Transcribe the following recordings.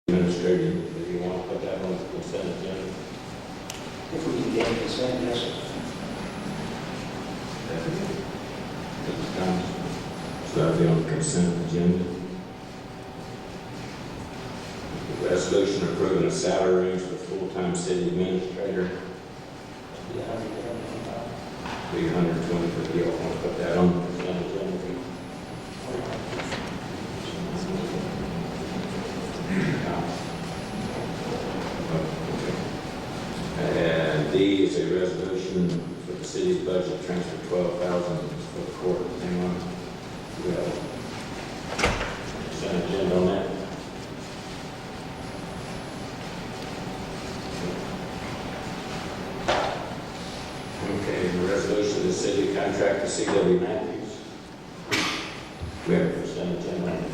Administrator, do you want to put that on the consent agenda? If we can get consent, yes. So that'll be on the consent agenda. The resolution approving a salary range for full-time city administrator, Yeah, $320 per year. I want to put that on the consent agenda. And D is a resolution for the city's budget transfer $12,000 for the court. Anyone? We have a consent agenda on that. Okay, the resolution of the city contract to C.W. Matthews. We have a consent agenda on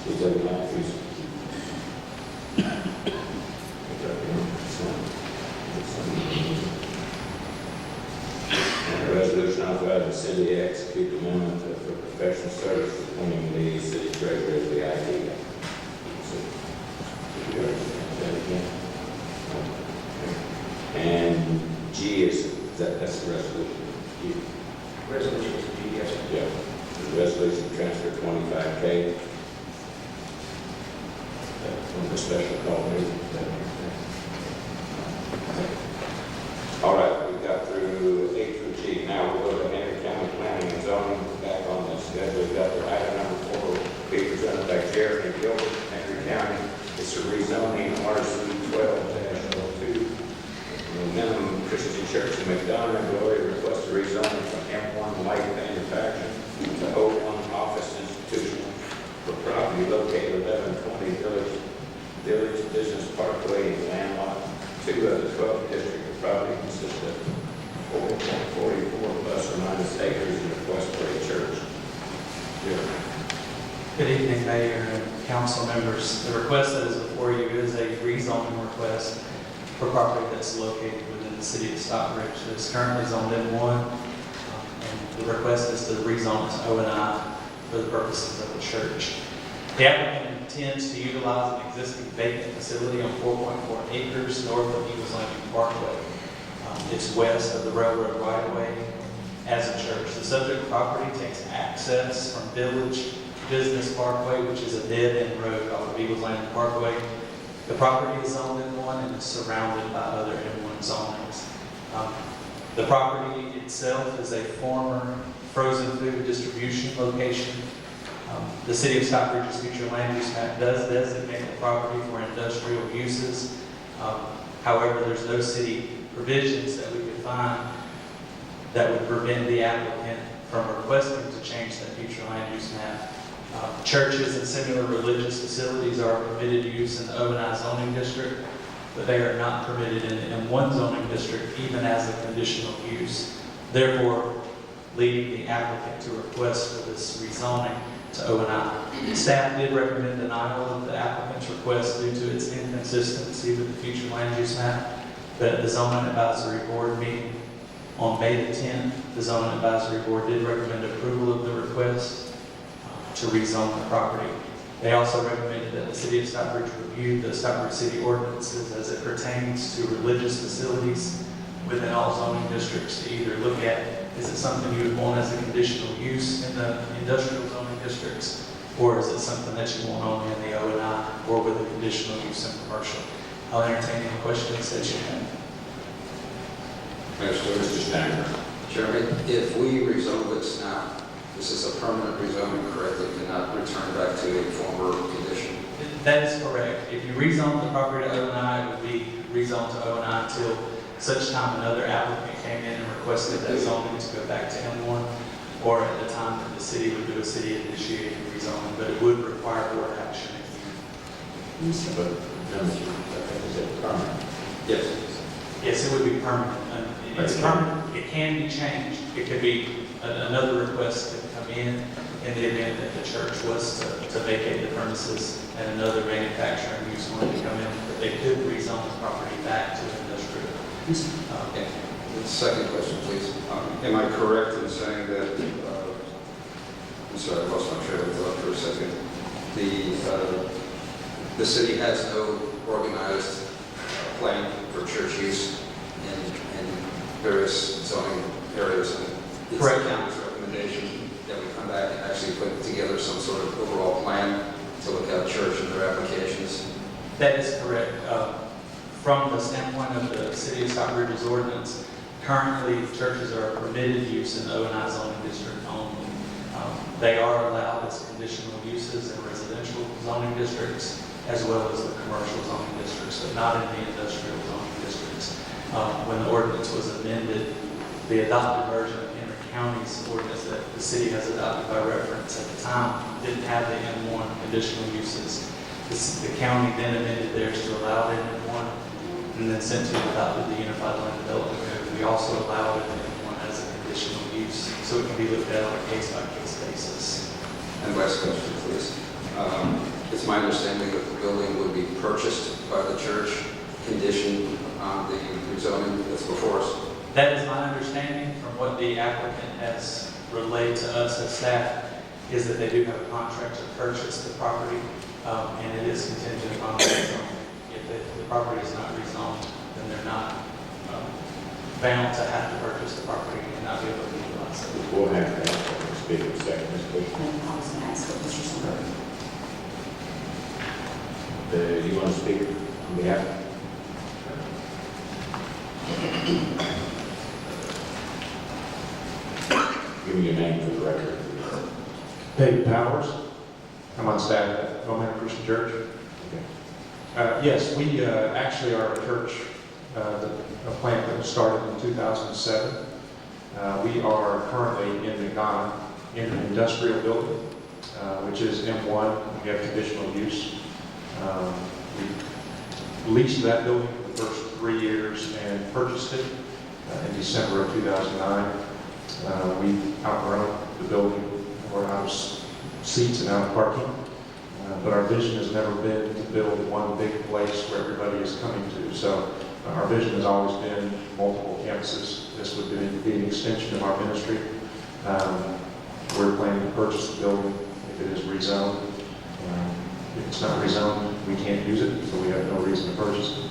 C.W. Matthews. And a resolution authorizing the city to execute the amendment for professional services appointing the city treasurer as the IT guy. And G is that's the resolution. G. resolution is G, yes. Yeah. The resolution to transfer $25,000 from the special call meeting. All right, we got through A through G. Now we'll go to Henry County Planning and Zoning. Back on the schedule, we got the item number 4, be presented by Jeremy Gilbert, Henry County. It's a rezoning RC 12-02. Minimum Christian Church in McDonough, Glory requests a rezoning from M1 Light Manufacturing to O1 Office Institution for property located 1120 Village Business Parkway in land lot 2 of the 12th district. The property consists of 4.44 plus or minus acres and request for a church. Good evening, Mayor and council members. The request that is before you is a rezoning request for property that's located within the city of Stockbridge. It's currently zoned M1, and the request is to rezone it to O&I for the purposes of the church. The applicant intends to utilize an existing vacant facility on 4.4 acres north of Eagles Landing Parkway. It's west of the railroad right-of-way as a church. The subject property takes access from Village Business Parkway, which is a dead-end road off of Eagles Landing Parkway. The property is zoned M1 and is surrounded by other M1 zonings. The property itself is a former frozen food distribution location. The city of Stockbridge's future land use map does designate the property for industrial uses. However, there's no city provisions that we could find that would prevent the applicant from requesting to change that future land use map. Churches and similar religious facilities are permitted use in the O&I zoning district, but they are not permitted in the M1 zoning district, even as a conditional use. Therefore, leading the applicant to request for this rezoning to O&I. Staff did recommend denial of the applicant's request due to its inconsistency with the future land use map, but at the zoning advisory board meeting on May the 10th, the zoning advisory board did recommend approval of the request to rezone the property. They also recommended that the city of Stockbridge review the Stockbridge city ordinances as it pertains to religious facilities within all zoning districts to either look at, is it something you would want as a conditional use in the industrial zoning districts, or is it something that you want only in the O&I or with a conditional use in commercial? I'll entertain any questions that you have. Mr. Steiner. Chairman, if we rezone this now, this is a permanent rezoning, correct? It cannot return back to a former condition. That is correct. If you rezone the property to O&I, it would be rezoned to O&I until such time another applicant came in and requested that zoning to go back to M1, or at the time that the city would do a city-initiated rezoning, but it would require board action again. But is it permanent? Yes. Yes, it would be permanent. It's permanent. It can be changed. It could be another request to come in the event that the church was to vacate the premises and another manufacturing use wanted to come in, but they could rezone the property back to industrial. Okay. The second question, please. Am I correct in saying that, I'm sorry, I lost my train of thought for a second. The The city has no organized plan for church use in various zoning areas. And it's Correct. the county's recommendation that we come back and actually put together some sort of overall plan to look at church and their applications. That is correct. From the standpoint of the City of Stockbridge's ordinance, currently churches are permitted use in the O&I zoning district only. They are allowed as conditional uses in residential zoning districts as well as the commercial zoning districts, but not in the industrial zoning districts. When the ordinance was amended, the adopted version of Henry County's ordinance that the city has adopted by reference at the time didn't have the M1 conditional uses. The county then amended theirs to allow it in M1, and then since we adopted the Unified Land Development Code, we also allowed it in M1 as a conditional use, so it can be looked at on a case-by-case basis. And last question, please. It's my understanding that the building would be purchased by the church, conditioned on the rezoning that's before us. That is my understanding from what the applicant has relayed to us as staff, is that they do have a contract to purchase the property, and it is contingent upon the rezoning. If the property is not rezoned, then they're not bound to have to purchase the property and not be able to utilize it. We'll have that speak in a second, Ms. Bush. And I was going to ask what Mr. Sandberg. You want to speak on behalf? Give me your name for the record. David Powers. I'm on staff at Omaha Christian Church. Yes, we actually are a church, a plant that was started in 2007. We are currently in Ghana in an industrial building, which is M1. We have conditional use. We leased that building for the first 3 years and purchased it in December of 2009. We've outgrown the building. We're out of seats and out of parking. But our vision has never been to build one big place where everybody is coming to. So our vision has always been multiple campuses. This would be an extension of our ministry. We're planning to purchase the building if it is rezoned. If it's not rezoned, we can't use it, so we have no reason to purchase it.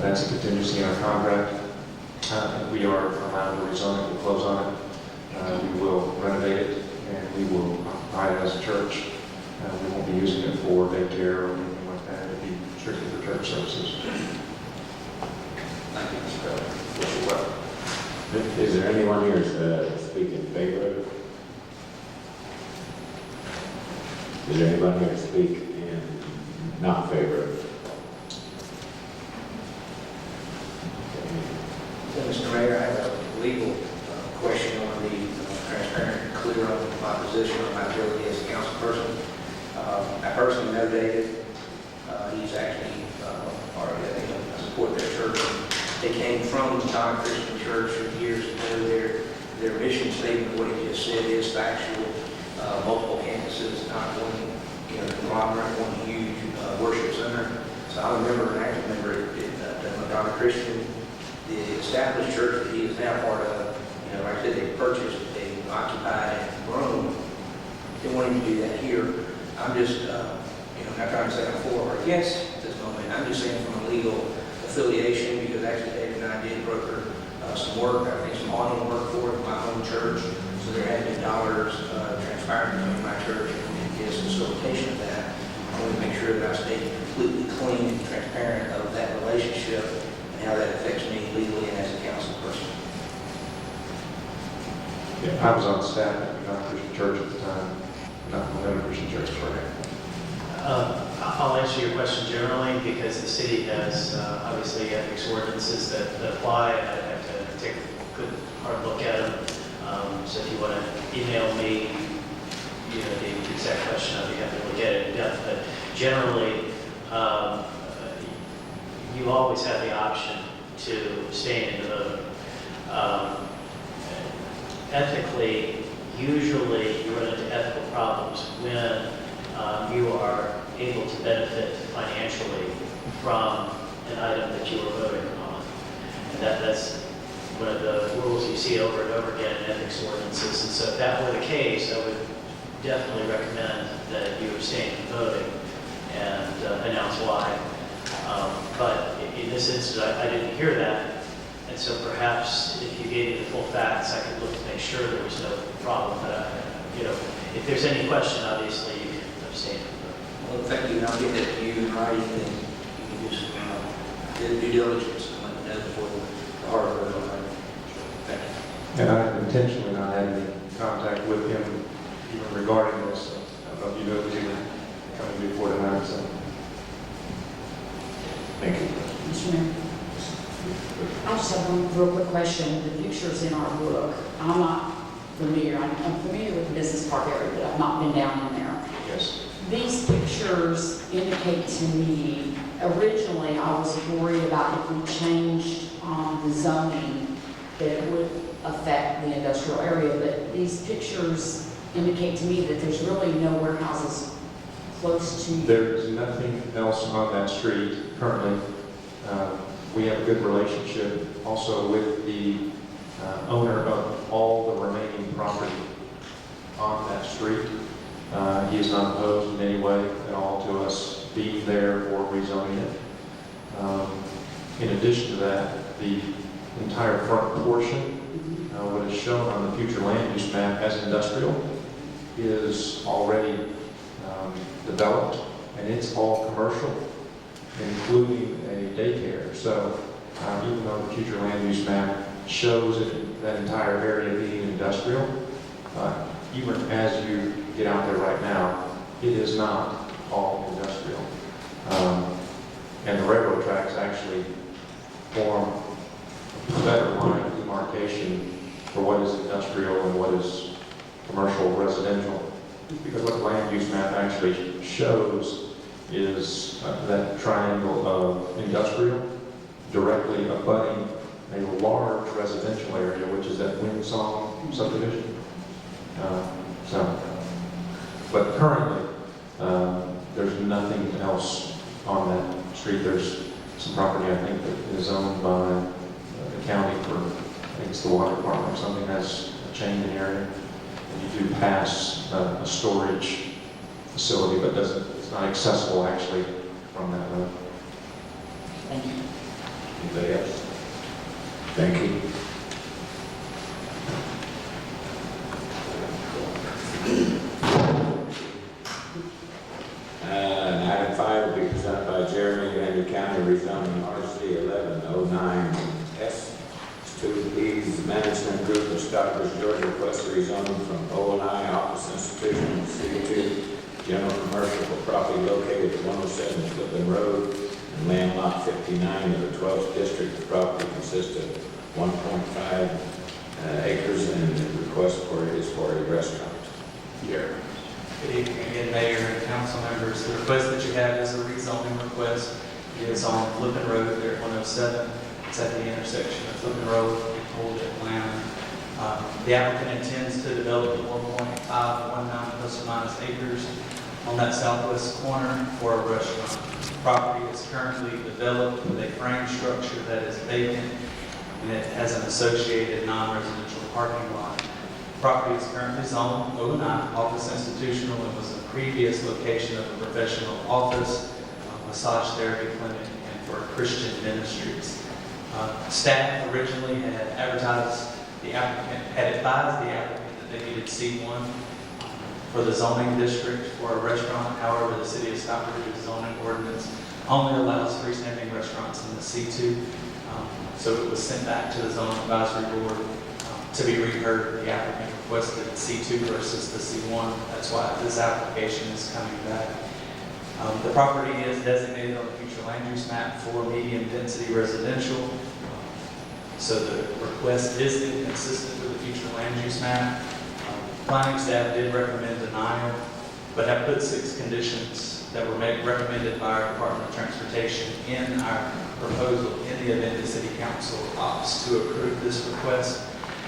That's a contingency in our contract. If we are allowed to rezone it, we'll close on it. We will renovate it, and we will occupy it as a church. We won't be using it for daycare or anything like that. It'll be strictly for church services. Thank you, Mr. President. Mr. Webb. Is there anyone here to speak in favor of it? Is there anyone here to speak in not favor of it? So, Mr. Mayor, I have a legal question on the transparent and clear on my position on my ability as a council person. I personally know David. He's actually part of it. I support their church. They came from the Tom Christian Church years ago. Their mission statement, what he just said, is factual. Multiple campuses, not one conglomerate, one huge worship center. So I'm a member, an active member at Madonna Christian. The established church that he is now part of, like I said, they purchased, they occupied, and grown. They want him to do that here. I'm just, not trying to say I'm for or against at this moment. I'm just saying from a legal affiliation, because actually David and I did broker some work, I think some awning work for my own church. So there had been dollars transpired between my church and his facilitation of that. I want to make sure that I stay completely clean and transparent of that relationship and how that affects me legally and as a council person. Yeah, I was on staff at the Christian Church at the time, not the Christian Church, correct? I'll answer your question generally because the city has obviously ethics ordinances that apply. I'd have to take a good hard look at them. So if you want to email me, the exact question, I'd be happy to look at it in depth. But generally, you always have the option to stay in the vote. Ethically, usually you run into ethical problems when you are able to benefit financially from an item that you are voting on. And that's one of the rules you see over and over again in ethics ordinances. And so if that were the case, I would definitely recommend that you abstain from voting. and announce why. But in this instance, I didn't hear that, and so perhaps if you gave me the full facts, I could look to make sure there was no problem. But if there's any question, obviously you can abstain. Well, thank you, and I'll get that to you in writing, and you can just do due diligence and let me know before the hard vote on that. Thank you. And I've intentionally not had any contact with him even regarding this. I don't know if you know that he was coming before tonight, so. Thank you. Mr. Mayor. I just have one real quick question. The pictures in our book, I'm not familiar. I'm familiar with the business park area, but I've not been down in there. Yes. These pictures indicate to me, originally I was worried about if we changed the zoning, that it would affect the industrial area, but these pictures indicate to me that there's really no warehouses close to. There's nothing else on that street currently. We have a good relationship also with the owner of all the remaining property on that street. He is not opposed in any way at all to us being there or rezoning it. In addition to that, the entire front portion, what is shown on the future land use map as industrial, is already developed, and it's all commercial, including a daycare. So even though the future land use map shows that entire area being industrial, even as you get out there right now, it is not all industrial. And the railroad tracks actually form a better line of demarcation for what is industrial and what is commercial residential. Because what the land use map actually shows is that triangle of industrial directly abutting a large residential area, which is that Windsong subdivision. But currently, there's nothing else on that street. There's some property, I think, that is owned by the county for, I think it's the water department or something, that's a changing area. And you do pass a storage facility, but it's not accessible actually from that road. Thank you. Anybody else? Thank you. And item 5 will be presented by Jeremy, Henry County rezoning RC 1109S to Ease Management Group of Stockbridge, Georgia, request rezoning from O&I Office Institution C2 General Commercial for property located at 107 Flippin Road and land lot 59 of the 12th District. The property consists of 1.5 acres, and the request is for a restaurant. Here. Good evening again, Mayor and council members. The request that you have is a rezoning request. It is on Flippin Road there at 107. It's at the intersection of Flippin Road and Old Atlanta. The applicant intends to develop the 1.519 plus or minus acres on that southwest corner for a restaurant. The property is currently developed with a frame structure that is vacant, and it has an associated non-residential parking lot. The property is currently zoned O&I, Office Institutional, and was a previous location of a professional office, massage therapy clinic, and for Christian ministries. Staff originally had advised the applicant that they needed C1 for the zoning district for a restaurant. However, the city of Stockbridge's zoning ordinance only allows freestanding restaurants in the C2. So it was sent back to the zoning advisory board to be reheard. The applicant requested C2 versus the C1. That's why this application is coming back. The property is designated on the future land use map for medium density residential. So the request is inconsistent with the future land use map. Planning staff did recommend denial, but have put 6 conditions that were recommended by our Department of Transportation in our proposal in the event the City Council opts to approve this request.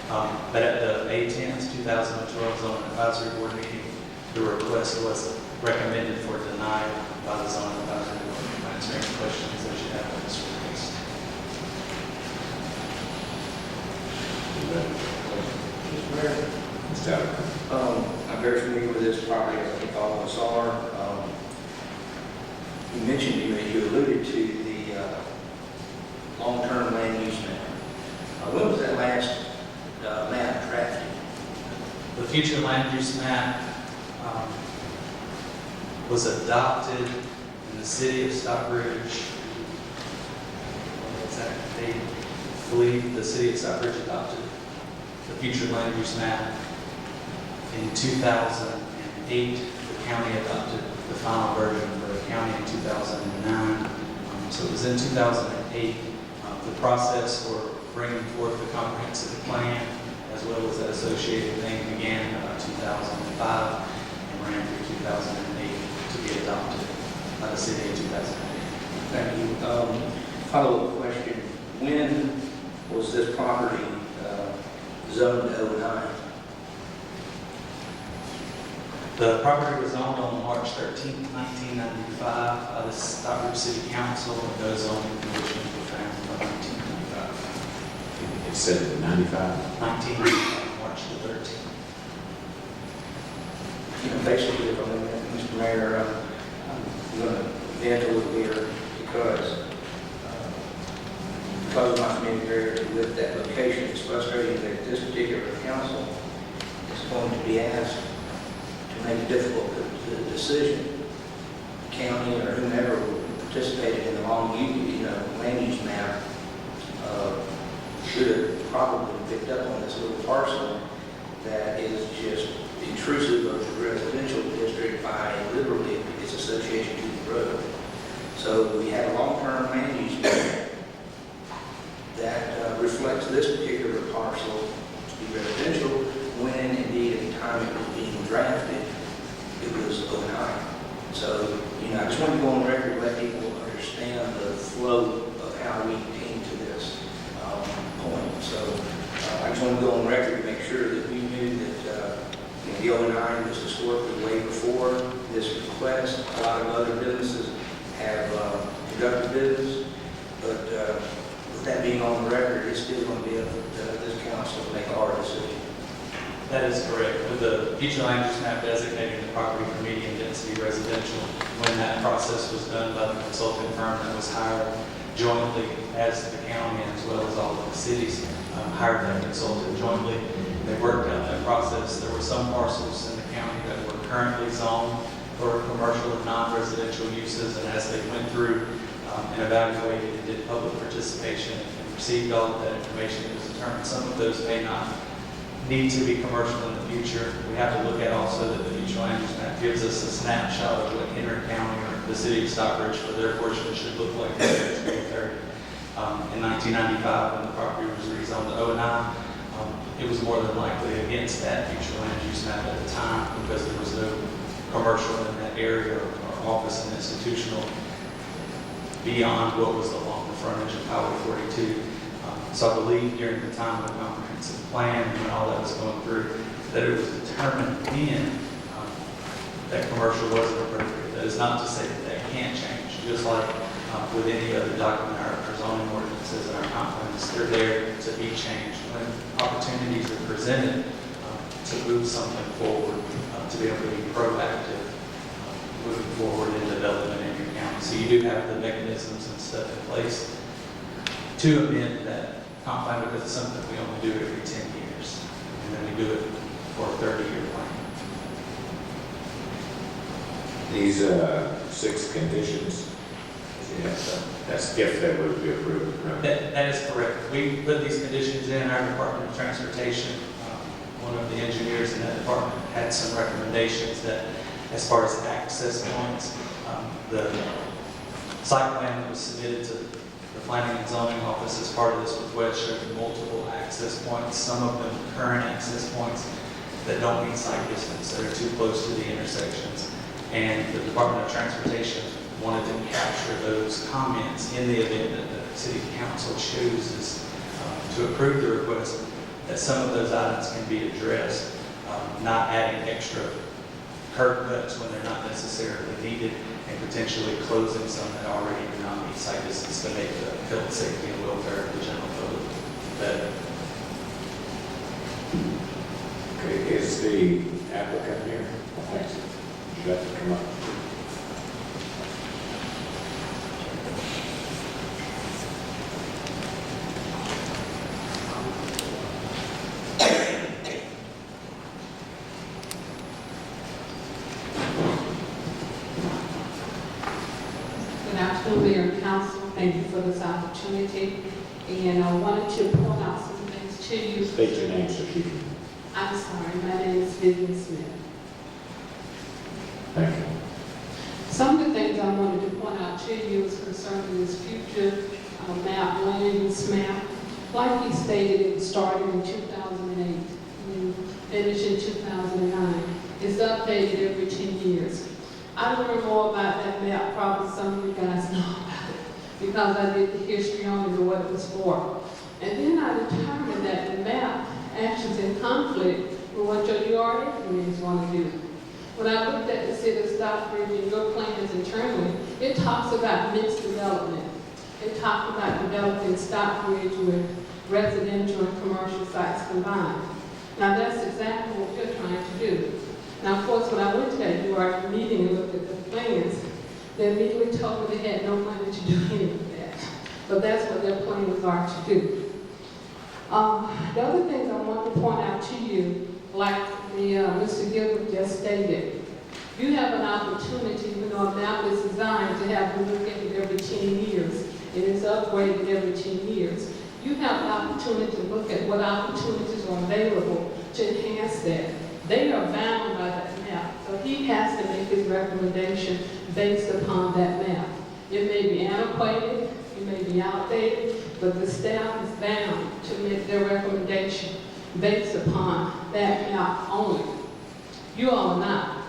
But at the May 10th, 2012 Zoning Advisory Board meeting, the request was recommended for denial by the Zoning Advisory Board. Can I answer any questions that you have on this request? Mr. Allen. I'm very familiar with this property, as I think all of us are. mentioned, you alluded to the long-term land use map. When was that last map drafted? The future land use map was adopted in the city of Stockbridge. Exactly, I believe the city of Stockbridge adopted the future land use map in 2008. The county adopted the final version for the county in 2009. So it was in 2008. The process for bringing forth the comprehensive plan, as well as that associated thing, began in about 2005 and ran through 2008 to be adopted by the city in 2008. Thank you. Follow-up question. When was this property zoned 09? The property was owned on March 13, 1995 by the Stockbridge City Council, and those zoning conditions were found in 1995. It said 95. 1995, March the 13th. Basically, if I may, Mr. Mayor, I'm going to vent a little here because of my familiarity with that location, it's frustrating that this particular council is going to be asked to make a difficult decision. The county or whomever participated in the land use map should have probably picked up on this little parcel that is just intrusive of the residential district by literally its association to the road. So we have a long-term land use map that reflects this particular parcel to be residential when indeed at the time it was being drafted, it was 09. So, I just want to go on record and let people understand the flow of how we came to this point. So I just want to go on record to make sure that we knew that the 09 was historically way before this request. A lot of other businesses have conducted business, but with that being on the record, it's still going to be up to this council to make a hard decision. That is correct. With the future land use map designating the property for medium density residential, when that process was done by the consulting firm that was hired jointly as the county as well as all of the cities hired that consultant jointly. They worked out that process. There were some parcels in the county that were currently zoned for commercial and non-residential uses, and as they went through and evaluated and did public participation and received all of that information, it was determined some of those may not need to be commercial in the future. We have to look at also that the future land use map gives us a snapshot of what Henry County or the city of Stockbridge for their portion should look like in 2030. In 1995, when the property was rezoned to 09, it was more than likely against that future land use map at the time because there was no commercial in that area or office and institutional beyond what was along the frontage of Highway 42. So I believe during the time of the comprehensive plan, when all that was going through, that it was determined then that commercial wasn't appropriate. That is not to say that that can't change, just like with any other document, our zoning ordinances and our comp plans, they're there to be changed when opportunities are presented to move something forward, to be able to be proactive, moving forward in development in your county. So you do have the mechanisms and stuff in place to amend that comp plan because it's something we only do every 10 years. And then we do it for a 30-year plan. These 6 conditions, that's if they would be approved. Right? That is correct. We put these conditions in our Department of Transportation. One of the engineers in that department had some recommendations that as far as access points, the site plan that was submitted to the Planning and Zoning Office as part of this request showed multiple access points, some of them current access points that don't meet sight distance, that are too close to the intersections. And the Department of Transportation wanted to capture those comments in the event that the City Council chooses to approve the request, that some of those items can be addressed, not adding extra curb cuts when they're not necessarily needed, and potentially closing some that already do not meet sight distance to make the health, safety, and welfare of the general public better. Okay, is the applicant here? Thanks. You got to come up. afternoon, Mayor and Council. Thank you for this opportunity. And I wanted to point out some things to you. State your name, so you can. I'm sorry, my name is Vivian Smith. Thank you. Some of the things I wanted to point out to you is concerning this future map, land use map. Like he stated, it started in 2008 and finished in 2009. It's updated every 10 years. I learned more about that map, probably some of you guys know about it, because I did the history on it and what it was for. And then I determined that the map actually is in conflict with what your URA committees want to do. When I looked at the city of Stockbridge and your plans internally, it talks about mixed development. It talks about developing Stockbridge with residential and commercial sites combined. Now that's exactly what we're trying to do. Now, of course, when I went to that URA meeting and looked at the plans, they immediately told me they had no money to do any of that. But that's what their plans are to do. The other things I want to point out to you, like Mr. Gilbert just stated, you have an opportunity, even though a map is designed to have you look at it every 10 years, and it's upgraded every 10 years. You have an opportunity to look at what opportunities are available to enhance that. They are bound by that map, so he has to make his recommendation based upon that map. It may be antiquated, it may be outdated, but the staff is bound to make their recommendation based upon that map only. You all are not.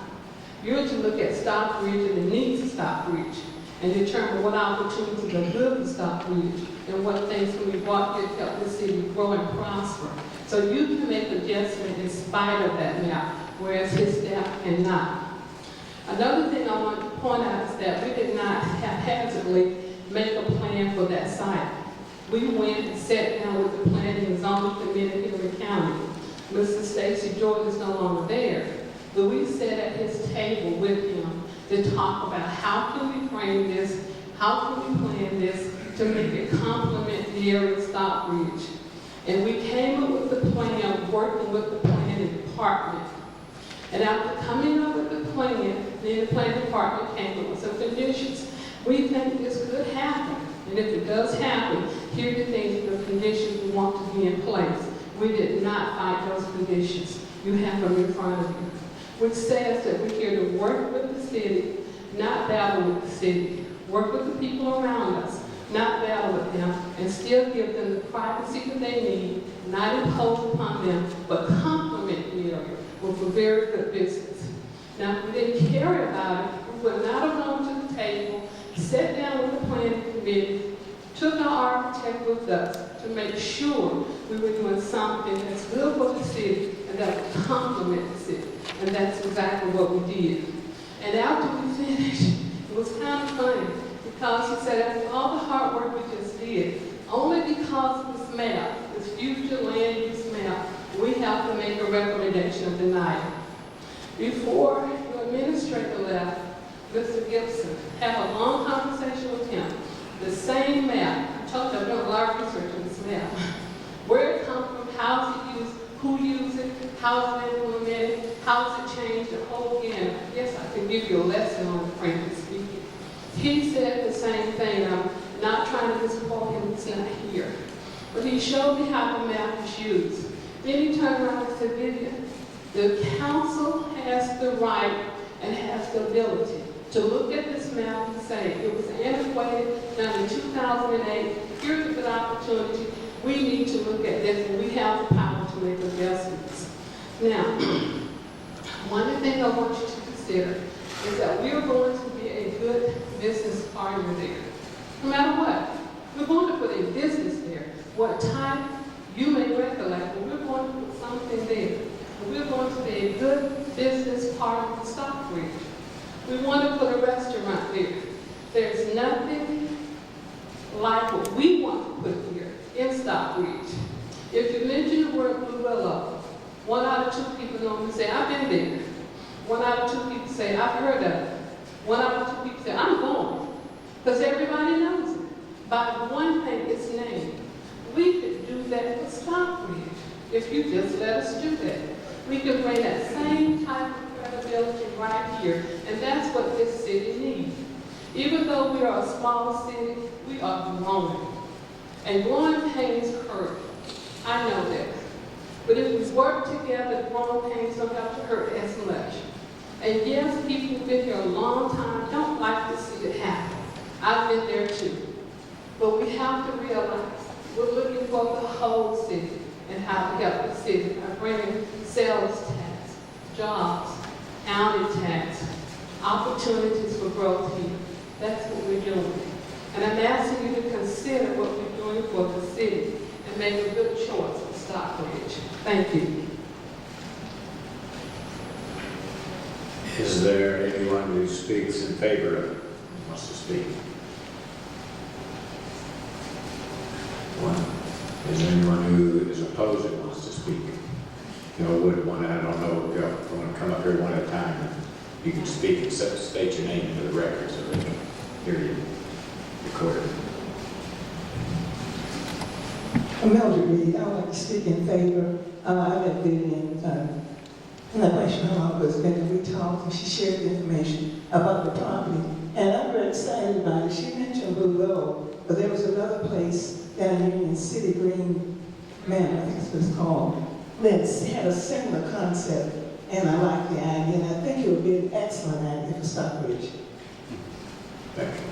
You're to look at Stockbridge and the needs of Stockbridge and determine what opportunities are good for Stockbridge and what things can be brought here to help the city grow and prosper. So you can make adjustment in spite of that map, whereas his staff cannot. Another thing I want to point out is that we did not haphazardly make a plan for that site. We went and sat down with the planning and zoning committee here in the county. Mr. Stacy Jordan is no longer there, but we sat at his table with him to talk about how can we frame this, how can we plan this to make it complement the area of Stockbridge. And we came up with the plan, working with the planning department. And after coming up with the plan, then the planning department came up with some conditions. We think this could happen. And if it does happen, here are the things, the conditions we want to be in place. We did not find those conditions. You have them in front of you. Which says that we're here to work with the city, not battle with the city. Work with the people around us, not battle with them, and still give them the privacy that they need, not impose upon them, but complement the area with a very good business. Now, if we didn't care about it, we would not have gone to the table, sat down with the planning committee, took our architect with us to make sure we were doing something that's good for the city and that would complement the city. And that's exactly what we did. And after we finished, it was kind of funny because he said, after all the hard work we just did, only because of this map, this future land use map, we have to make a recommendation of denial. Before your administrator left, Mr. Gibson had a long conversation with him. The same map. I told you I've done a lot of research on this map. Where it comes from, how it's used, who used it, how it's been implemented, how it's changed, the whole gamut. Yes, I can give you a lesson on it, frankly speaking. He said the same thing. I'm not trying to misquote him, it's not here. But he showed me how the map is used. Then he turned around and said, Vivian, the council has the right and has the ability to look at this map and say, it was antiquated, done in 2008, here's a good opportunity, we need to look at this, and we have the power to make adjustments. Now, one thing I want you to consider is that we are going to be a good business partner there. No matter what, we're going to put a business there. What type, you may recollect, but we're going to put something there. We're going to be a good business partner for Stockbridge. We want to put a restaurant there. There's nothing like what we want to put here in Stockbridge. If you mention the word Blue Willow, 1 out of 2 people normally say, I've been there. 1 out of 2 people say, I've heard of it. 1 out of 2 people say, I'm going. Because everybody knows it. By one thing, its name. We could do that for Stockbridge if you just let us do that. We could bring that same type of credibility right here, and that's what this city needs. Even though we are a small city, we are growing. And growing pains hurt. I know that. But if we work together, growing pains don't have to hurt as much. And yes, people who've been here a long time don't like to see it happen. I've been there too. But we have to realize we're looking for the whole city and how to help the city by bringing sales tax, jobs, county tax, opportunities for growth here. That's what we're doing. And I'm asking you to consider what we're doing for the city and make a good choice for Stockbridge. Thank you. Is there anyone who speaks in favor of it, wants to speak? One. Is there anyone who is opposed and wants to speak? You know, would want to, I don't know, if you want to come up here one at a time, and you can speak and state your name into the record so they can hear you recorded. Mildred Reed, I would like to speak in favor. I met Vivian, in that place her office, and we talked, and she shared the information about the property. And I'm very excited about it. She mentioned Blue Road, but there was another place down here in City Green, man, I think that's what it's called, that had a similar concept, and I like the idea, and I think it would be an excellent idea for Stockbridge. Thank you.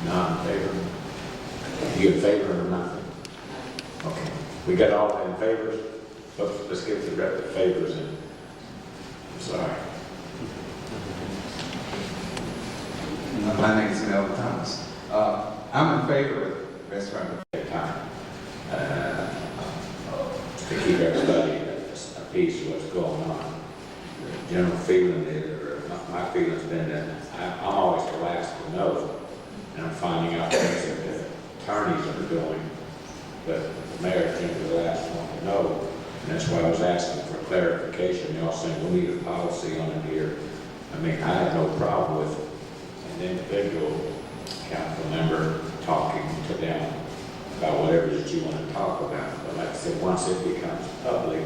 Not in favor? You in favor or nothing? Okay. We got all in favors? Let's give the rep the favors in. I'm sorry. My name is Melvin Thomas. I'm in favor of restaurant. Time to keep everybody a piece of what's going on. The general feeling is, or my feeling's been that I'm always the last to know, and I'm finding out things that the attorneys are doing, but the mayor tends to be the last one to know, and that's why I was asking for clarification. Y'all saying we need a policy on it here. I mean, I have no problem with an individual council member talking to them about whatever that you want to talk about. But like I said, once it becomes public,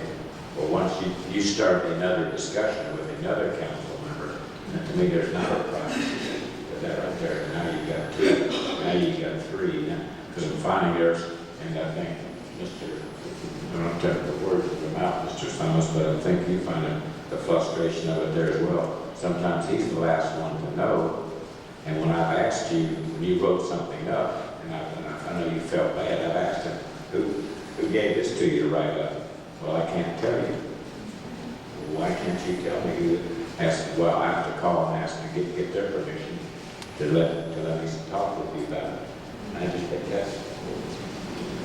or once you start another discussion with another council member, and to me there's not a problem with that right there. Now you've got two, now you've got three, because I'm finding there's, and I think I don't take the words of your mouth, Mr. Thomas, but I think you find the frustration of it there as well. Sometimes he's the last one to know, and when I've asked you, when you wrote something up, and I know you felt bad, I've asked him, who gave this to you to write up? Well, I can't tell you. Why can't you tell me who asked? Well, I have to call and ask to get their permission to let me talk with you about it. And I just think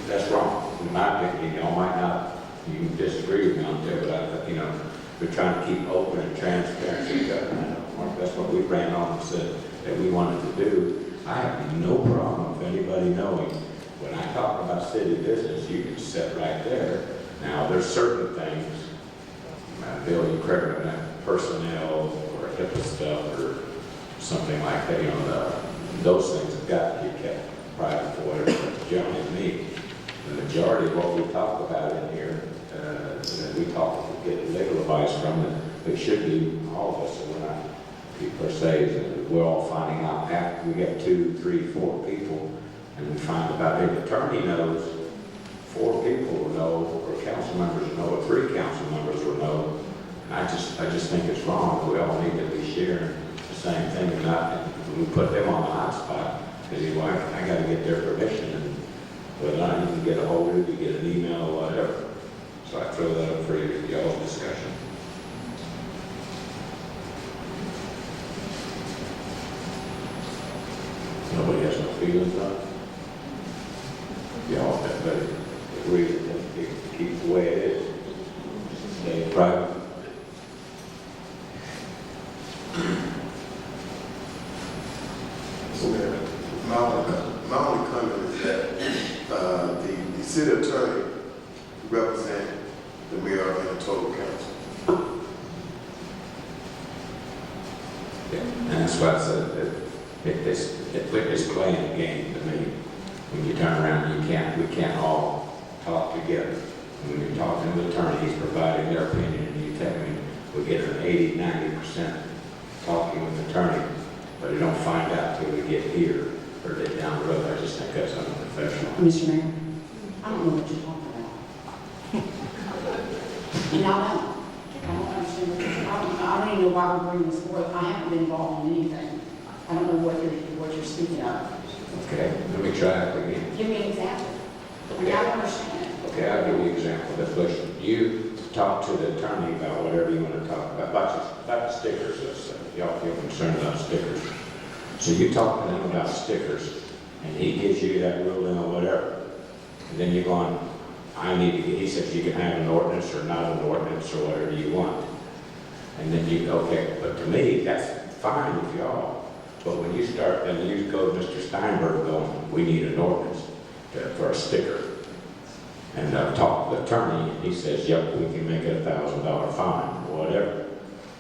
that's wrong. In my opinion, y'all might not, you can disagree with me on that, but we're trying to keep open and transparent with government. That's what we ran on and said that we wanted to do. I have no problem with anybody knowing. When I talk about city business, you can sit right there. Now, there's certain things, Bill, you correct me, personnel or HIPAA stuff or something like that, those things have got to be kept private for whatever it's generally me. The majority of what we talk about in here, we get legal advice from it should be all of us, so we're not, per se, we're all finding out after we get 2, 3, 4 people, and we find about if the attorney knows, 4 people will know, or council members will know, or 3 council members will know. And I just think it's wrong. We all need to be sharing the same thing, and not we put them on the hot spot because I got to get their permission, and whether or not you can get a hold of it, you get an email or whatever. So I throw that up for y'all's discussion. Nobody has no feelings on it. Y'all better agree to keep the way it is. Stay private. My only comment is that the city attorney represents the mayor and the total council. Yeah, and that's why I said that it's playing a game to me. When you turn around, we can't all talk together. When you're talking to the attorney, he's providing their opinion, and you tell me we get an 80-90% talking with the attorney, but you don't find out till we get here or get down the road. I just think that's unprofessional. Mr. Mayor, I don't know what you're talking about. And I don't understand what you're talking about. I don't even know why we're bringing this forward. I haven't been involved in anything. I don't know what you're speaking of. Okay, let me try it again. Give me an example. I mean, I don't understand. Okay, I'll give you an example. The question, you talk to the attorney about whatever you want to talk about the stickers, let's say. Y'all feel concerned about stickers. So you talk to him about stickers, and he gives you that ruling or whatever. And then you go on, he says you can have an ordinance or not an ordinance or whatever you want. And then you, okay, but to me, that's fine with y'all. But when you start, and you go to Mr. Steinberg going, we need an ordinance for a sticker. And talk to the attorney, and he says, yep, we can make it $1,000 fine, or whatever.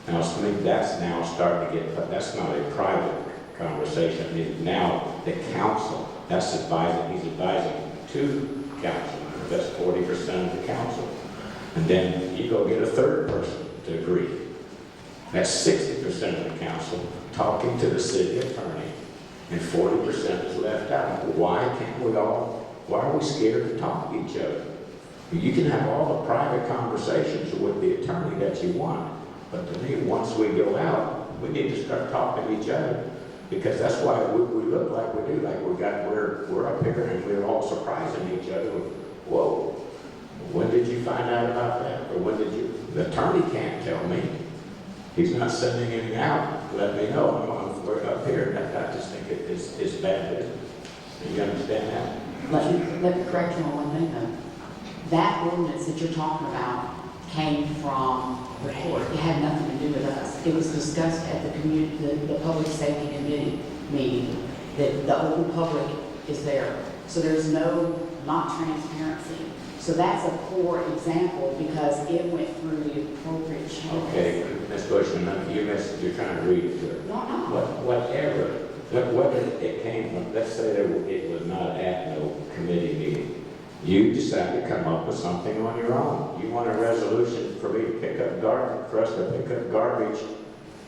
Now, to me, that's now starting to get, that's not a private conversation. I mean, now the council, that's advising, he's advising two council members, that's 40% of the council. And then you go get a third person to agree. That's 60% of the council talking to the city attorney, and 40% is left out. Why can't we all? Why are we scared to talk to each other? You can have all the private conversations with the attorney that you want, but to me, once we go out, we need to start talking to each other, because that's why we look like we do, like we're up here and we're all surprising each other. Whoa, when did you find out about that? Or when did you? The attorney can't tell me. He's not sending anything out to let me know. We're up here. I just think it's bad business. You understand that? Let me correct you on one thing though. That ordinance that you're talking about came from the court. It had nothing to do with us. It was discussed at the Public Safety Committee meeting, that the open public is there. So there's not transparency. So that's a poor example because it went through the appropriate channels. Okay, Ms. Bushman, you're trying to read it to her. No, no. Whether it came from, let's say it was not at no committee meeting. You decided to come up with something on your own. You want a resolution for me to pick up garbage, for us to pick up garbage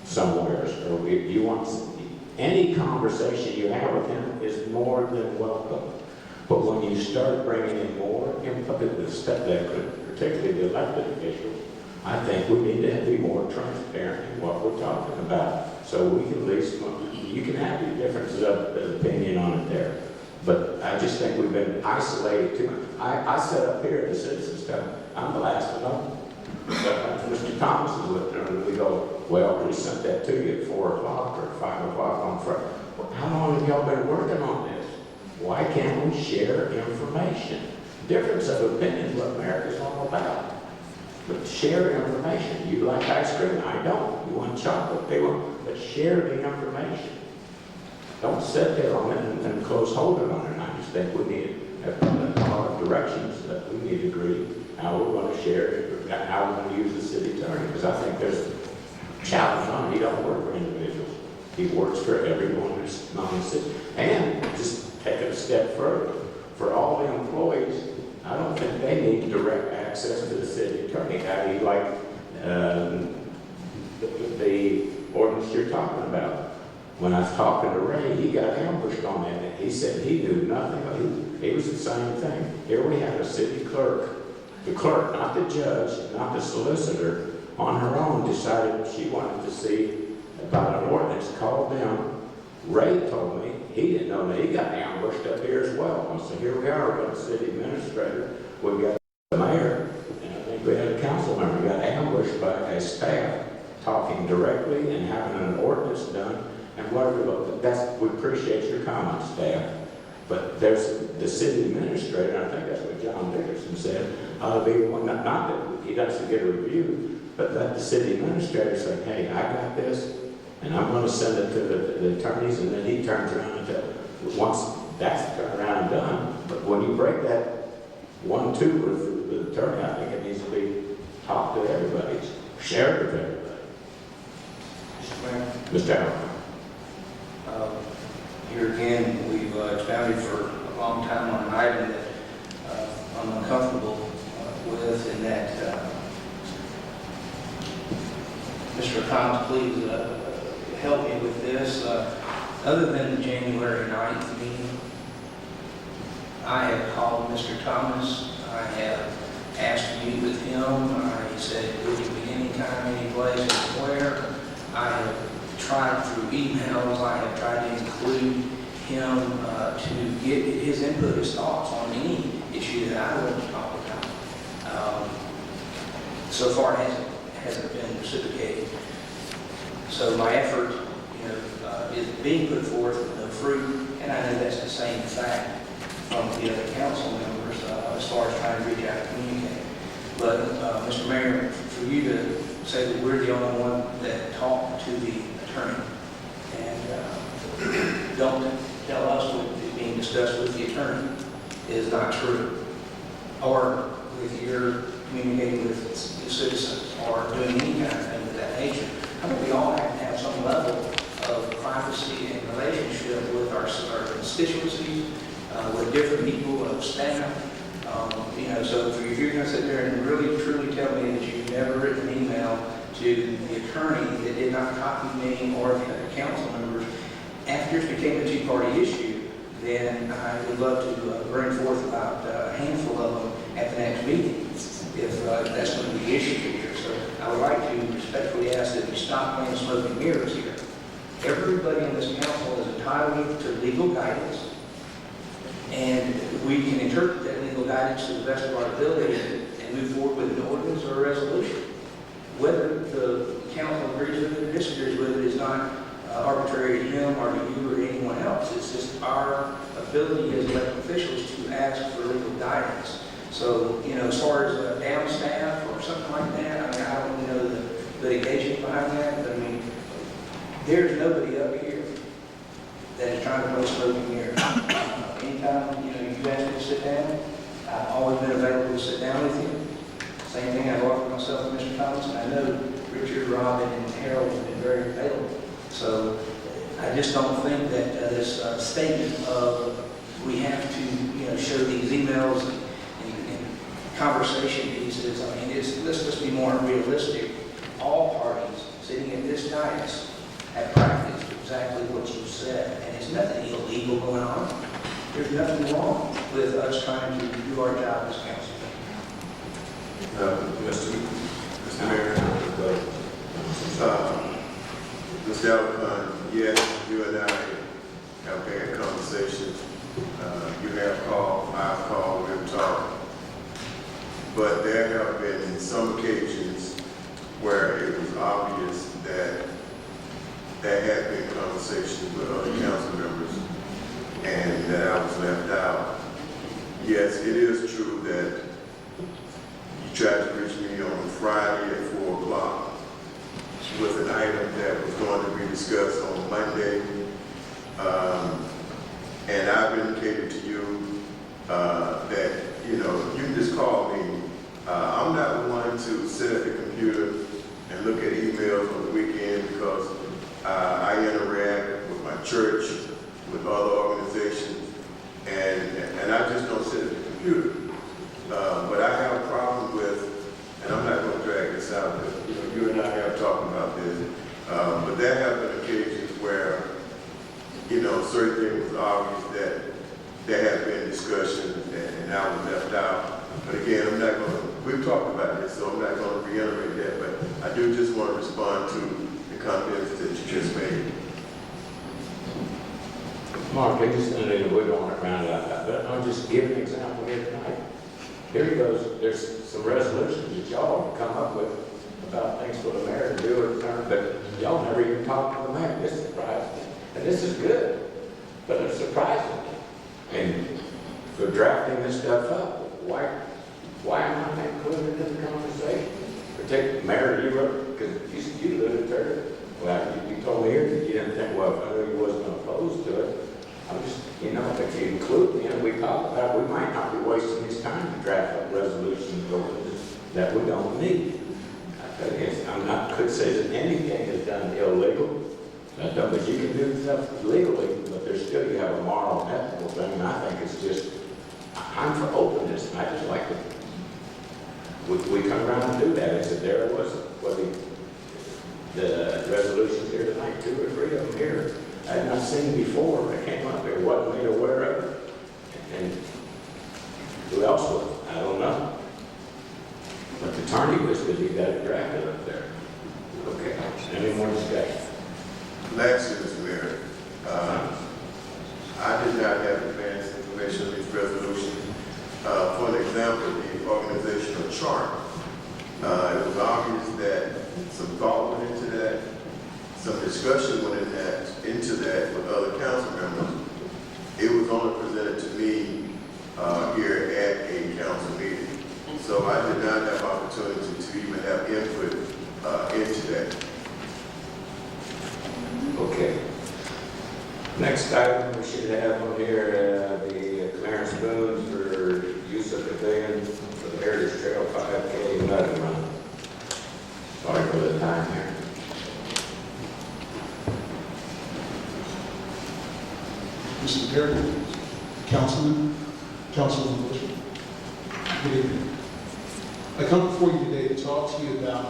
somewhere, or you want any conversation you have with him is more than welcome. But when you start bringing in more input, particularly the elected officials, I think we need to be more transparent in what we're talking about. So we can at least, you can have your differences of opinion on it there. But I just think we've been isolated too much. I sat up here at the citizens' stuff. I'm the last to know. But Mr. Thomas is with there, and we go, well, we sent that to you at 4 o'clock or 5 o'clock on Friday. Well, how long have y'all been working on this? Why can't we share information? Difference of opinion is what America's all about. But share information. You like ice cream? I don't. You want chocolate? They want. But share the information. Don't sit there on it and close hold it on it. And I just think we need a lot of directions that we need to agree how we're going to share it, how we're going to use the city attorney. Because I think there's a challenge on it. He don't work for individuals. He works for everyone who's non-citizen. And just take it a step further. For all the employees, I don't think they need direct access to the city attorney. I mean, like the ordinance you're talking about. When I was talking to Ray, he got ambushed on that. And he said he knew nothing. He was the same thing. Here we have a city clerk. The clerk, not the judge, not the solicitor, on her own decided she wanted to see about an ordinance, called them. Ray told me he didn't know that he got ambushed up here as well. So here we are, we've got a city administrator, we've got the mayor, and I think we had a council member got ambushed by a staff talking directly and having an ordinance done. And whatever, we appreciate your comments, staff. But there's the city administrator, and I think that's what John Dickerson said, ought to be one, not that he doesn't get a review, but let the city administrator say, hey, I got this, and I'm going to send it to the attorneys, and then he turns around and tells, once that's turned around and done, but when you break that 1-2 with the attorney, I think it needs to be talked to everybody, shared with everybody. Mr. Allen. Here again, we've expounded for a long time on an item that I'm uncomfortable with, and that Mr. Thomas, please help me with this. Other than the January 9th meeting, I have called Mr. Thomas. I have asked to meet with him. He said it would be anytime, any place, anywhere. I have tried through emails. I have tried to include him to get his input, his thoughts on any issue that I want to talk about. So far, it hasn't been reciprocated. So my effort, is being put forth with no fruit, and I know that's the same fact from the other council members as far as trying to reach out and communicate. But, Mr. Mayor, for you to say that we're the only one that talked to the attorney and don't tell us what is being discussed with the attorney is not true. Or with your communicating with the citizens or doing any kind of thing of that nature. I think we all have to have some level of privacy and relationship with our constituencies, with different people, of staff. So if you're going to sit there and really truly tell me that you've never written an email to the attorney that did not copy me or the other council members after it became a two-party issue, then I would love to bring forth about a handful of them at the next meeting, if that's going to be the issue here. So I would like to respectfully ask that we stop playing smoke and mirrors here. Everybody in this council is entitled to legal guidance, and we can interpret that legal guidance to the best of our ability and move forward with an ordinance or a resolution. Whether the council agrees with it or disagrees with it is not arbitrary to him or to you or anyone else. It's just our ability as elected officials to ask for legal guidance. So, as far as down staff or something like that, I don't know the litigation behind that, but there's nobody up here that is trying to play smoke and mirrors. Anytime, you ask me to sit down, I've always been available to sit down with you. Same thing I've offered myself and Mr. Thomas, and I know Richard, Robin, and Harold have been very available. So I just don't think that this statement of we have to, show these emails and conversation pieces, let's just be more realistic. All parties sitting at this dais have practiced exactly what you said, and there's nothing illegal going on. There's nothing wrong with us trying to do our job as council. Mr. Mayor, Mr. Alcon, yes, you and I have had conversations. You have called, I've called, we've talked. But there have been some occasions where it was obvious that there had been conversations with other council members and that I was left out. Yes, it is true that you tried to reach me on Friday at 4 o'clock with an item that was going to be discussed on Monday. And I've indicated to you that, you can just call me. I'm not one to sit at the computer and look at emails on the weekend because I interact with my church, with other organizations, and I just don't sit at the computer. But I have a problem with, and I'm not going to drag this out, but you and I have talked about this, but there have been occasions where, certain things was obvious that there have been discussions and I was left out. But again, we've talked about this, so I'm not going to reiterate that, but I do just want to respond to the comments that you just made. Mark, I just need to wiggle on it around that, but I'll just give an example here tonight. Here he goes, there's some resolutions that y'all have come up with about things for the mayor to do or turn, but y'all never even talked to the mayor. This surprised me. And this is good, but it's surprising me. And for drafting this stuff up, why am I not included in the conversation? Protect Mayor, you wrote, because you alluded to it. Well, you told me here that you didn't think, well, I knew you wasn't opposed to it. I'm just, if you include me and we talk about it, we might not be wasting his time to draft up resolutions or that we don't need. I'm not criticizing anything that's done illegal. But you can do stuff legally, but there's still, you have a moral and ethical thing, and I think it's just, I'm for openness, and I just like to, we come around and do that. I said, there it was, the resolutions here tonight, 2 or 3 of them here, I had not seen before, I came up there, wasn't made aware of it. And who else was? I don't know. But the attorney was, because he got it drafted up there. Okay, any more discussion? Lastly, Mr. Mayor, I did not have advanced information on this resolution. For an example, the organizational chart, it was obvious that some thought went into that, some discussion went into that with other council members. It was only presented to me here at a council meeting. So I did not have opportunity to even have input into that. Okay. Next item, we should have on here, the clearance spoons for use of pavilion for the Heritage Trail 5K mud run. Sorry for the time here. Mr. Mayor, Councilman Bush, good evening. I come before you today to talk to you about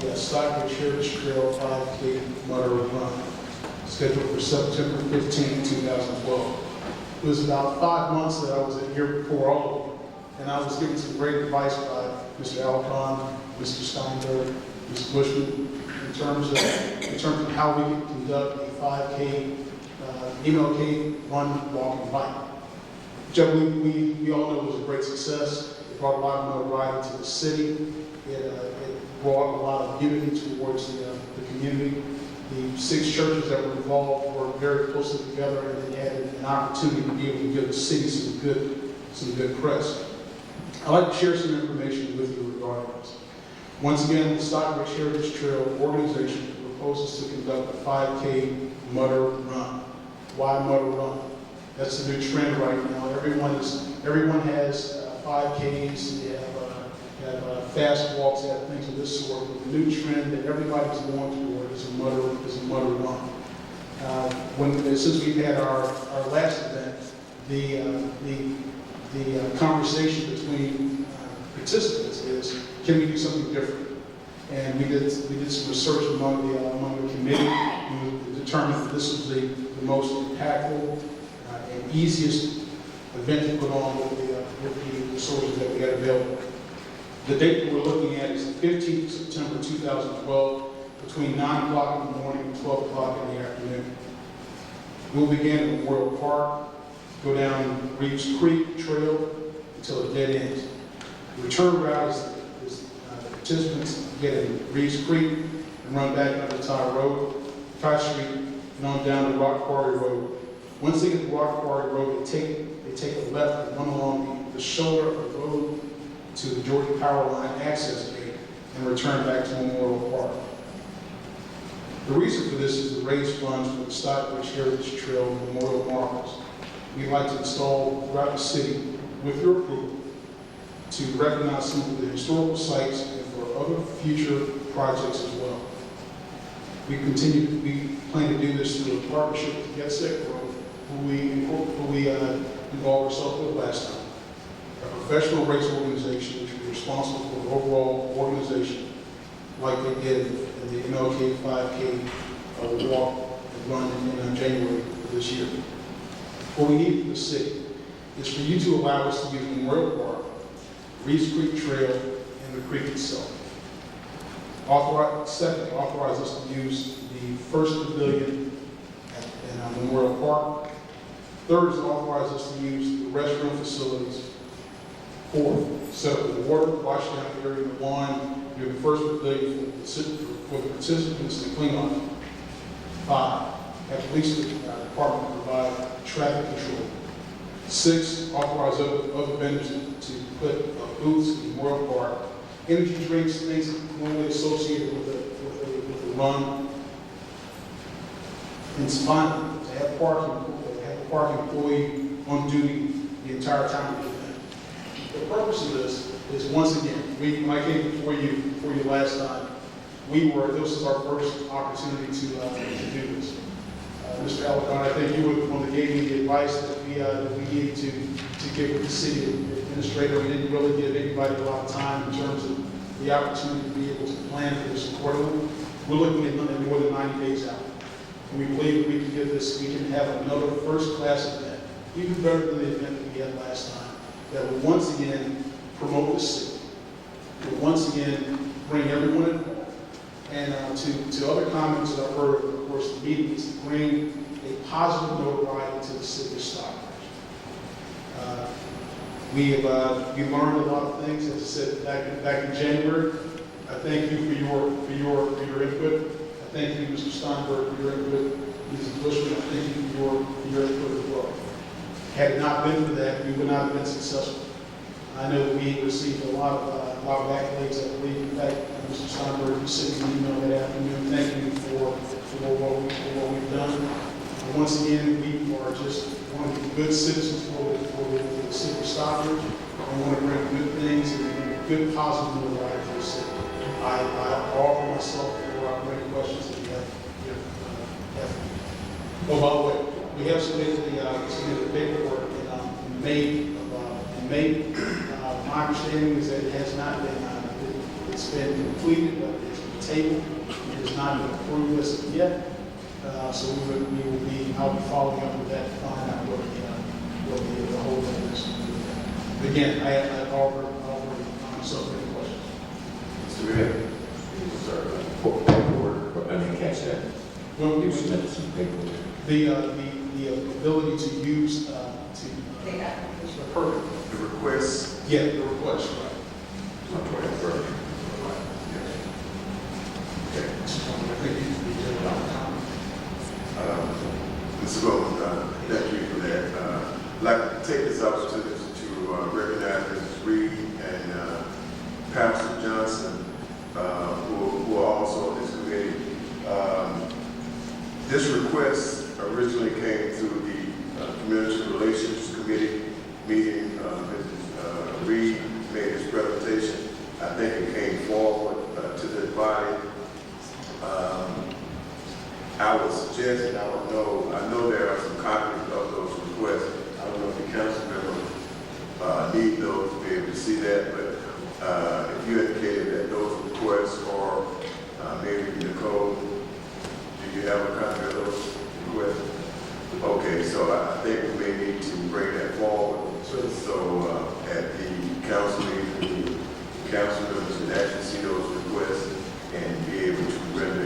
the Stockbridge Heritage Trail 5K Mud Run, scheduled for September 15, 2012. It was about 5 months that I was here before all of you, and I was given some great advice by Mr. Alcon, Mr. Steinberg, Mr. Bushman, in terms of how we can conduct a 5K MLK run, walk, and bike. Which I believe we all know was a great success. It brought a lot of notoriety to the city. It brought a lot of unity towards the community. The 6 churches that were involved worked very closely together, and they had an opportunity to be able to give the city some good press. I'd like to share some information with you regarding this. Once again, the Stockbridge Heritage Trail organization proposes to conduct a 5K Mudder Run. Why Mudder Run? That's the new trend right now. Everyone has 5Ks. They have fast walks, they have things of this sort. But the new trend that everybody's going toward is a Mudder Run. Since we've had our last event, the conversation between participants is, can we do something different? And we did some research among the committee. We determined that this was the most impactful and easiest event to put on with the resources that we had available. The date that we're looking at is the 15th of September 2012, between 9 o'clock in the morning and 12 o'clock in the afternoon. We'll begin at Memorial Park, go down Reeves Creek Trail until it dead ends. The return route is the participants get in Reeves Creek and run back up the Ty Street, and on down to Rock Quarry Road. Once they get to Rock Quarry Road, they take a left and run along the shoulder of the road to the Georgia Power Line access gate and return back to Memorial Park. The reason for this is to raise funds for the Stockbridge Heritage Trail Memorial Markers. We'd like to install throughout the city, with your approval, to recognize some of the historical sites and for other future projects as well. We plan to do this through a partnership with Get Set Growth, who we involved ourselves with last time. A professional race organization which will be responsible for the overall organization, like they did in the MLK 5K walk and run in January of this year. What we need from the city is for you to allow us to use Memorial Park, Reeves Creek Trail, and the creek itself. Second, authorize us to use the first pavilion in Memorial Park. Third is authorize us to use the restroom facilities. Fourth, set up the water, wash down area, the lawn, near the first pavilion for the participants to clean up. 5, have the police department provide traffic control. 6, authorize other vendors to put booths in Memorial Park. Energy drinks, things normally associated with the run. And finally, to have a parking employee on duty the entire time of the event. The purpose of this is, once again, when I came before you last time, this is our first opportunity to do this. Mr. Alcon, I think you were the one that gave me the advice that we needed to give with the city administrator. We didn't really give anybody a lot of time in terms of the opportunity to be able to plan for this accordingly. We're looking at more than 90 days out. And we believe that we can get this, we can have another first-class event, even better than the event that we had last time, that will once again promote the city, will once again bring everyone involved. And to other comments that I've heard over the course of the meeting, is to bring a positive notoriety to the city of Stockbridge. We learned a lot of things, as I said back in January. I thank you for your input. I thank you, Mr. Steinberg, for your input. Mrs. Bushman, I thank you for your input as well. Had it not been for that, we would not have been successful. I know that we received a lot of accolades, I believe. In fact, Mr. Steinberg, you sent me an email that afternoon thanking me for what we've done. And once again, we are just one of the good citizens for the city of Stockbridge. We want to bring good things and good positive notoriety to the city. I offer myself for any questions that you have. Oh, by the way, we have submitted the paperwork in May. My understanding is that it has not been, it's been completed, but it's been tabled. It has not been approved as of yet. So I'll be following up with that to find out what the whole thing is. Again, I offer myself any questions. Mr. Mayor? Paperwork, I didn't catch that. Well, You submitted some paperwork. the ability to use, The request. yeah, the request, right. Not 21st. Okay. I think you did a lot of comments. Mr. Bowman, thank you for that. I'd like to take this opportunity to recognize Mrs. Reed and Pastor Johnson, who are also on this committee. This request originally came through the Community Relations Committee meeting. Mrs. Reed made this presentation. I think it came forward to the body. I would suggest, and I know there are some copies of those requests. I don't know if the council member need those to be able to see that, but if you indicated that those requests are maybe Nicole, do you have a copy of those requests? Okay, so I think we may need to bring that forward. So at the council meeting, the council members can actually see those requests and be able to render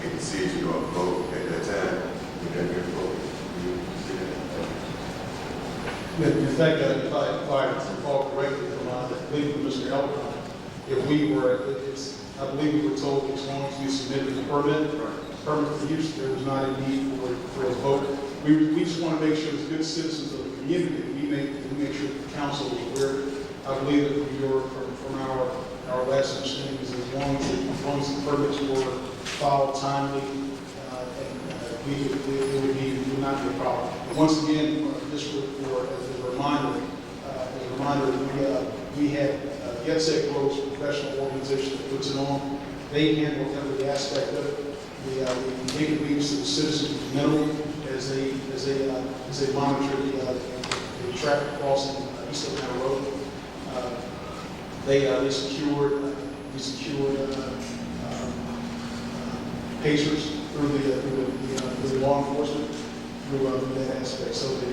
a decision or vote at that time. Would that be a vote? In fact, if I recall correctly from I believe from Mr. Elcott, I believe we were told as long as we submitted the permit for use, there was not a need for a vote. We just want to make sure as good citizens of the community, we make sure the council is aware. I believe that from our last understanding is as long as the permits were filed timely, it would not be a problem. Once again, just as a reminder, we had Yetsec Groves professional organization that puts it on. They handle every aspect of it. The inconvenience to the citizens is minimal as they monitor the traffic crossing East Atlanta Road. We secured pacers through the law enforcement through that aspect, so that the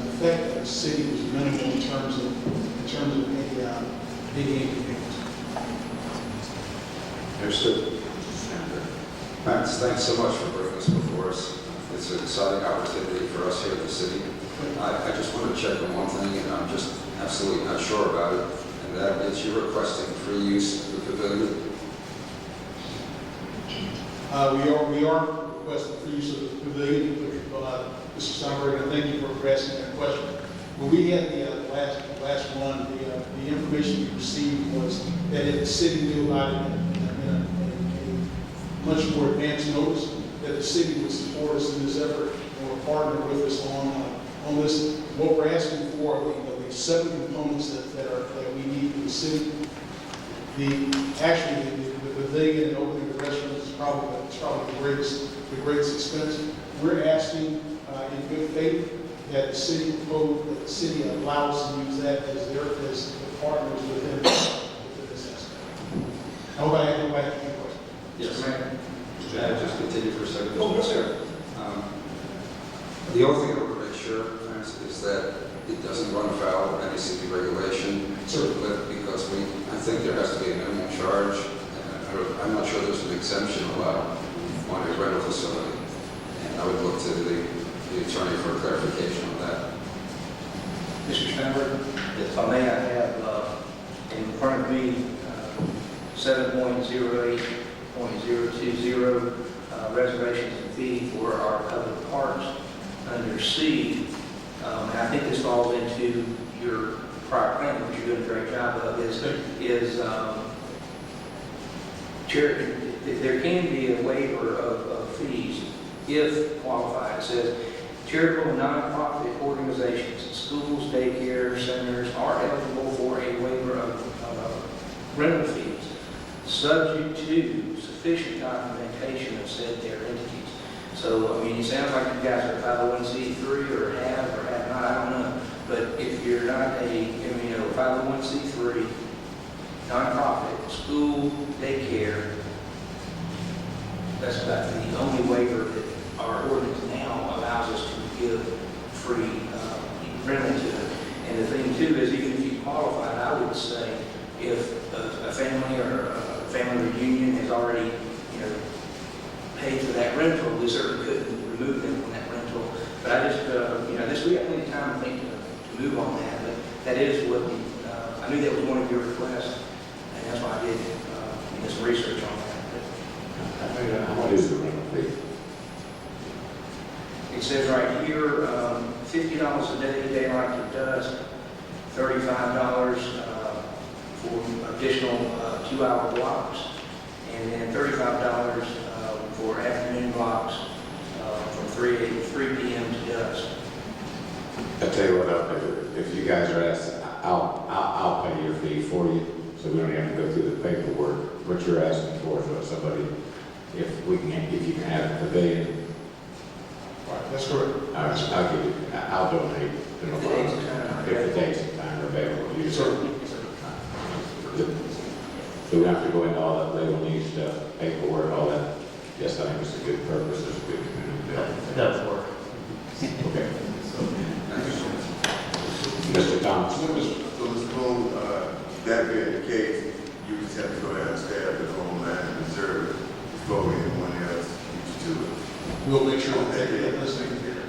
effect of the city was minimal in terms of any inconvenience. Understood. Thanks so much for bringing this before us. It's an exciting opportunity for us here at the city. I just want to check on one thing, and I'm just absolutely not sure about it, and that is you're requesting free use of the pavilion. We are requesting free use of the pavilion. Mr. Steinberg, and thank you for asking that question. When we had the last one, the information we received was that if the city knew about it in a much more advanced notice, that the city would support us in this effort and would partner with us on this. What we're asking for are the 7 components that we need for the city. The pavilion and opening the restaurants is probably the greatest expense. We're asking in good faith that the city allows us to use that as the partners within this aspect. I hope I answered your question. Yes. Can I just continue for a second? Oh, yes, sir. The only thing I want to make sure, Clarence, is that it doesn't run afoul of any city regulation. Because I think there has to be a minimum charge. And I'm not sure there's an exemption allowed on a rental facility. And I would look to the attorney for clarification on that. Mr. Steinberg, if I may, I have in front of me 7.08.020 reservations and fee for our public parks under C. And I think this falls into your prior plan, which you're doing a great job of, there can be a waiver of fees if qualified. It says charitable and nonprofit organizations, schools, daycare centers are eligible for a waiver of rental fees, subject to sufficient documentation of said their entities. So, I mean, it sounds like you guys are 501c3 or have not, I don't know. But if you're not a 501c3, nonprofit, school, daycare, that's about the only waiver that our ordinance now allows us to give free rental to it. And the thing too is, even if you qualified, I would say if a family or a family reunion has already, paid for that rental, we certainly couldn't remove them from that rental. But I just, this week I think it's time, I think, to move on that. But that is what I knew that was one of your requests, and that's why I did some research on that. What is the rental fee? It says right here, $50 a day, daylight to dusk, $35 for additional 2-hour blocks, and then $35 for afternoon blocks from 3 p.m. to dusk. I'll tell you what I'll do. If you guys are asking, I'll pay your fee for you, so we don't have to go through the paperwork. What you're asking for is what somebody, if you can have a pavilion. Right, that's correct. I'll donate. If the dates and time are available. You Certainly. So we have to go into all that legal needs stuff, paperwork, all that. Yes, I think it's a good purpose, it's a good community building. That would work. Okay. Mr. Thomas. So, Mr. Boone, that being the case, you just have to go ahead and stay up at Homeland and Reserve before anyone else gets to it. We'll make sure that they get listening here.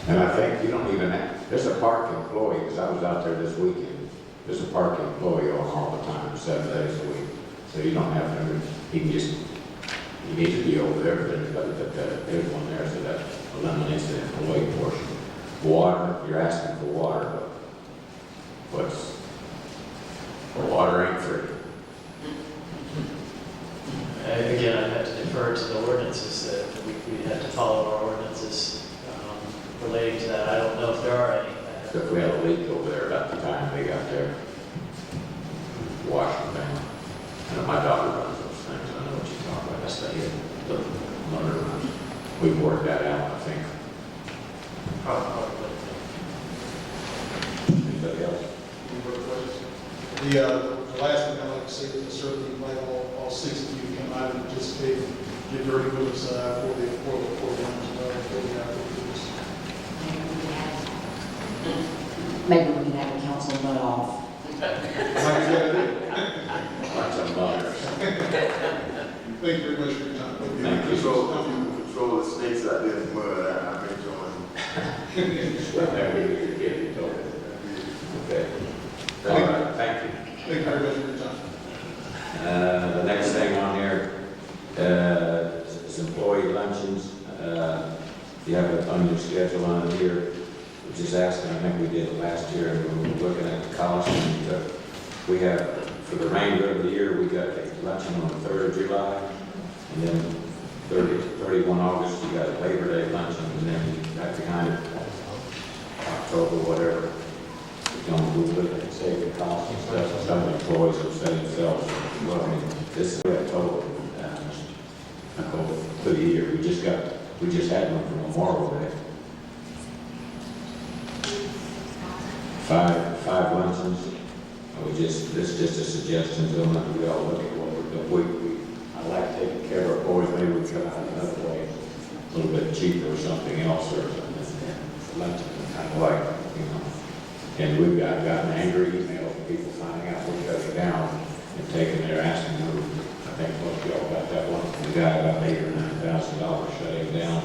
And I think you don't even have, there's a park employee, because I was out there this weekend, there's a park employee on all the time, 7 days a week. So you don't have to, he can just, you need to be over there, but there's one there, so that eliminates the employee portion. Water, you're asking for water, but water ain't free. Again, I'd have to defer to the ordinances that we have to follow our ordinances relating to that. I don't know if there are any. So if we had a leak over there about the time they got there, washing down. I know my daughter runs those things, I know what you're talking about, that's the motor runs. We've worked that out, I think. Probably. Anybody else? Any further questions? The last thing I'd like to say is to certainly invite all 6 of you to come out and participate, get dirty with us for the program as well, for the activities. Maybe we can have a council vote off. Lots of mothers. Thank you very much for your time. If you control the snakes out there in the mud, I've been joining. Okay. All right, thank you. Thank you very much for your time. The next thing on here is employee luncheons. You have it on your schedule on here. We're just asking, I think we did it last year, and we were looking at the cost. And we have, for the remainder of the year, we got a luncheon on the 3rd of July, and then 31 August, we got a Labor Day luncheon, and then right behind it, October, whatever. We're going to move it and save the cost and stuff. Some employees will say themselves, well, I mean, this is a total for the year. We just had one for Memorial Day. 5 luncheons. This is just a suggestion, so we all look at what we're doing. I like taken care of, boys, maybe we come out another way, a little bit cheaper or something else or something. Lunch is kind of like, you know, and I've gotten angry emails from people finding out we're shutting down and taking their asking them, I think most of y'all got that one, the guy about $8,000 or $9,000 shutting down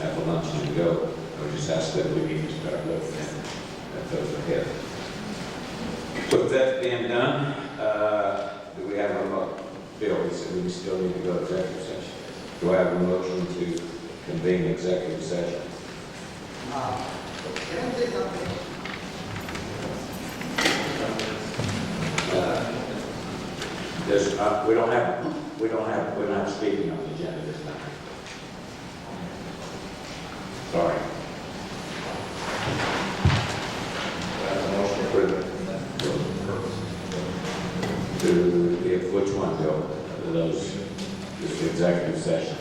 at the luncheon and go. I just asked that we need to start looking at those ahead. With that being done, do we have a bill? We said we still need to go to executive session. Do I have a motion to convene executive session? We don't have speaking on the agenda this time. Sorry. Motion for which one, Bill? Those, this executive session.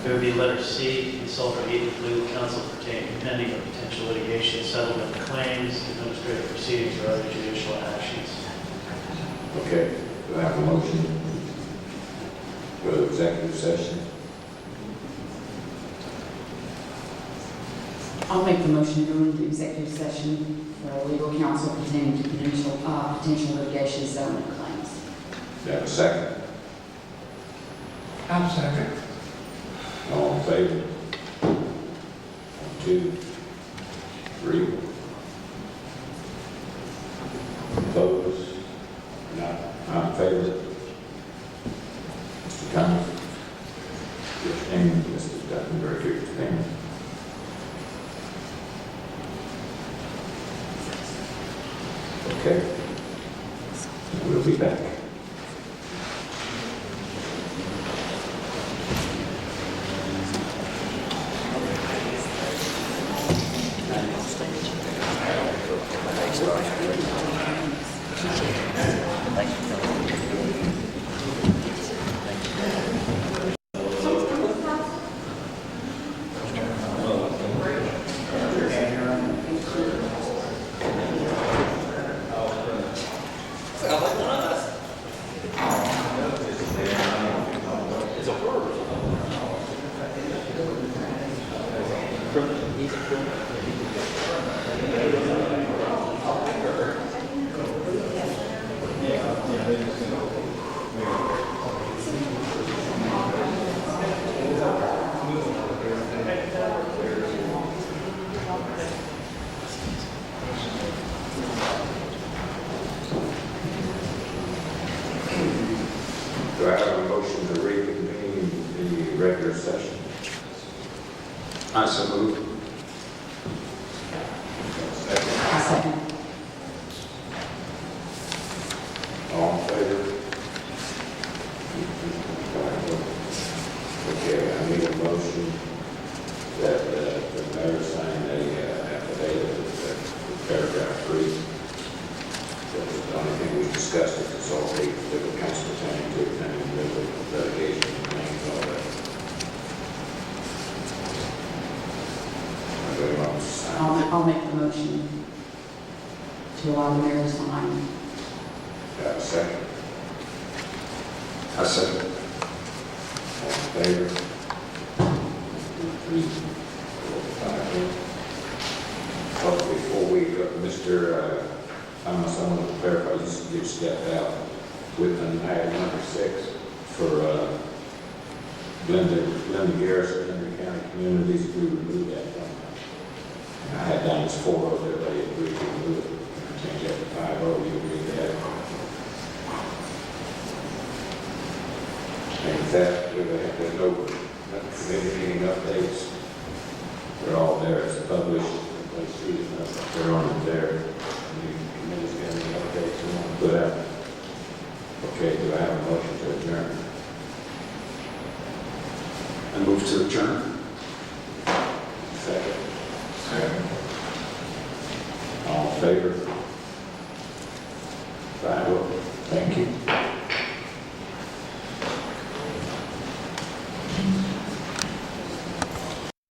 There would be letter C, consult or meet with legal counsel pertaining to pending or potential litigation, settlement of claims, administrative proceedings, or other judicial actions. Okay, do I have a motion for the executive session? I'll make the motion to go into executive session for legal counsel pertaining to potential litigation settlement claims. Do I have a second? I'm second. All in favor? 1, 2, 3. Opposed? Not. I'm in favor. Mr. Thomas? Abstaining. Mr. Duttenberg, abstaining. Okay. We'll be back. Do I have a motion to reconvene the regular session? I so move. I second. All in favor? Okay, I need a motion that the mayor sign a affidavit with paragraph 3. That was the only thing we discussed at consult legal counsel pertaining to pending legal litigation claims, all that. Anybody want to sign? I'll make the motion to allow the mayor to sign. Do I have a second? I second. All in favor? 3, 4, 5. Oh, before we go, Mr. Thomas, I want to verify, you stepped out with an item number 6 for Glenda Garrison, Henry County Communities. We removed that from I had down as 4, everybody agreed to remove it. Change that to 5, you agree to that? And with that, there's no committee meeting updates. They're all there, it's published, everybody sees it, they're on it there. Any committees got any updates you want to put out? Okay, do I have a motion to adjourn? I move to adjourn.